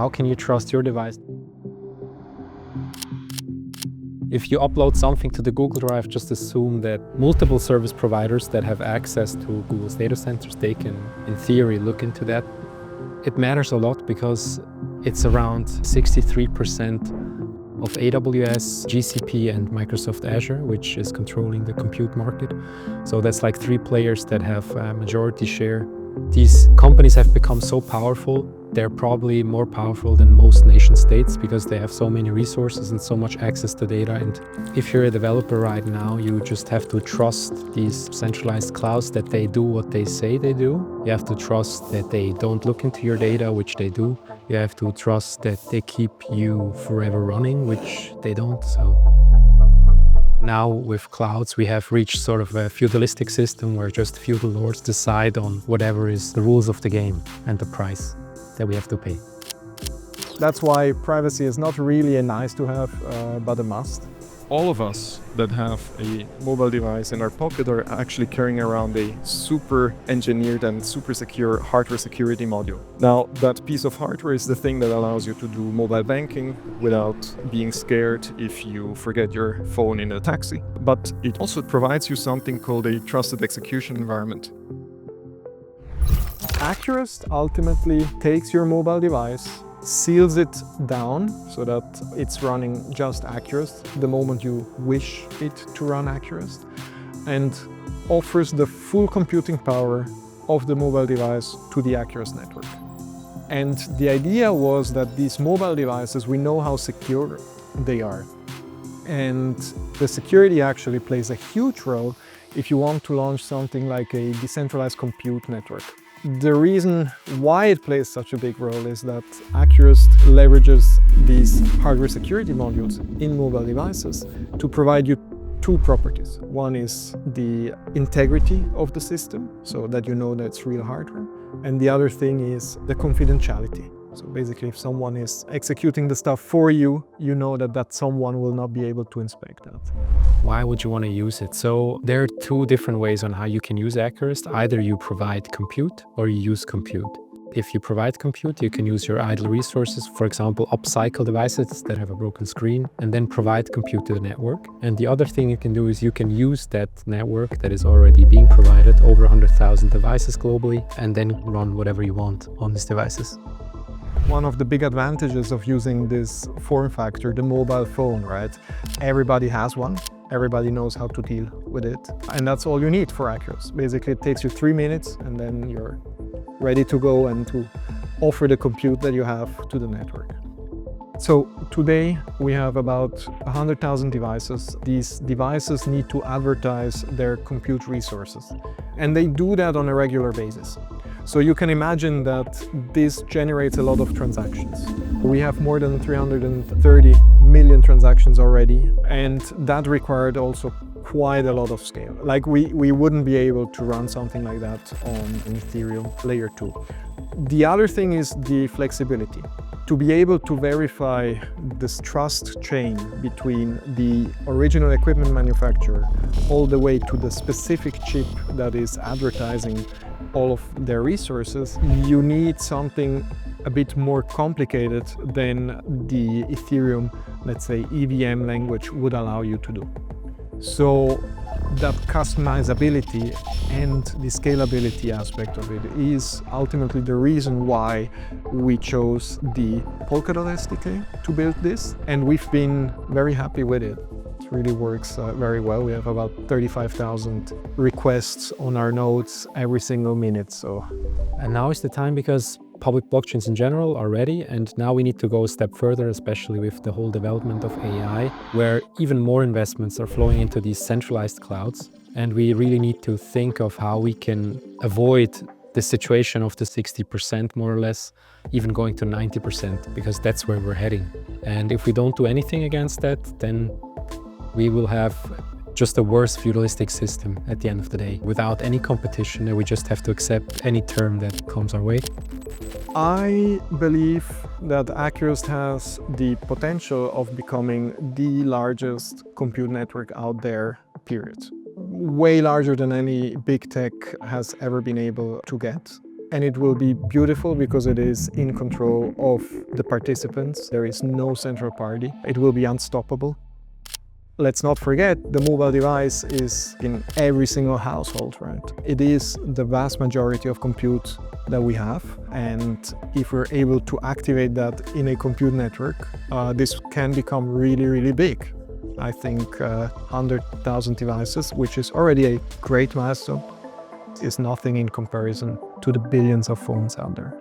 how can you trust your device? If you upload something to the Google Drive, just assume that multiple service providers that have access to Google's data centers, they can, in theory, look into that. It matters a lot because it's around 63% of AWS, GCP, and Microsoft Azure, which is controlling the compute market. So that's like 3 players that have a majority share. These companies have become so powerful. They're probably more powerful than most nation states because they have so many resources and so much access to data. And if you're a developer right now, you just have to trust these centralized clouds that they do what they say they do. You have to trust that they don't look into your data, which they do. You have to trust that they keep you forever running, which they don't. So now with clouds, we have reached sort of a feudalistic system where just feudal lords decide on whatever is the rules of the game and the price that we have to pay. That's why privacy is not really a nice to have, but a must. All of us that have a mobile device in our pocket are actually carrying around a super engineered and super secure hardware security module. Now, that piece of hardware is the thing that allows you to do mobile banking without being scared if you forget your phone in a taxi. But it also provides you something called a trusted execution environment. Acurast ultimately takes your mobile device, seals it down so that it's running just Acurast the moment you wish it to run Acurast, and offers the full computing power of the mobile device to the Acurast network. And the idea was that these mobile devices, we know how secure they are. And the security actually plays a huge role if you want to launch something like a decentralized compute network. The reason why it plays such a big role is that Acurast leverages these hardware security modules in mobile devices to provide you 2 properties. One is the integrity of the system, so that you know that it's real hardware. And the other thing is the confidentiality. So basically, if someone is executing the stuff for you, you know that someone will not be able to inspect that. Why would you want to use it? So there are 2 different ways on how you can use Acurast. Either you provide compute or you use compute. If you provide compute, you can use your idle resources, for example, upcycle devices that have a broken screen, and then provide compute to the network. And the other thing you can do is you can use that network that is already being provided, over 100,000 devices globally, and then run whatever you want on these devices. One of the big advantages of using this form factor, the mobile phone, right? Everybody has one. Everybody knows how to deal with it. And that's all you need for Acurast. Basically, it takes you 3 minutes and then you're ready to go and to offer the compute that you have to the network. So today we have about 100,000 devices. These devices need to advertise their compute resources. And they do that on a regular basis. So you can imagine that this generates a lot of transactions. We have more than 330 million transactions already, and that required also quite a lot of scale. Like we wouldn't be able to run something like that on an Ethereum layer 2. The other thing is the flexibility. To be able to verify this trust chain between the original equipment manufacturer all the way to the specific chip that is advertising all of their resources, you need something a bit more complicated than the Ethereum, let's say, EVM language would allow you to do. So that customizability and the scalability aspect of it is ultimately the reason why we chose the Polkadot SDK to build this, and we've been very happy with it. It really works very well. We have about 35,000 requests on our nodes every single minute. And now is the time because public blockchains in general are ready, and now we need to go a step further, especially with the whole development of AI, where even more investments are flowing into these centralized clouds. And we really need to think of how we can avoid the situation of the 60% more or less, even going to 90%, because that's where we're heading. And if we don't do anything against that, then we will have just a worse feudalistic system at the end of the day, without any competition, and we just have to accept any term that comes our way. I believe that Acurast has the potential of becoming the largest compute network out there, period. Way larger than any big tech has ever been able to get. And it will be beautiful because it is in control of the participants. There is no central party. It will be unstoppable. Let's not forget, the mobile device is in every single household, right? It is the vast majority of compute that we have. And if we're able to activate that in a compute network, this can become really, really big. I think 100,000 devices, which is already a great milestone, is nothing in comparison to the billions of phones out there.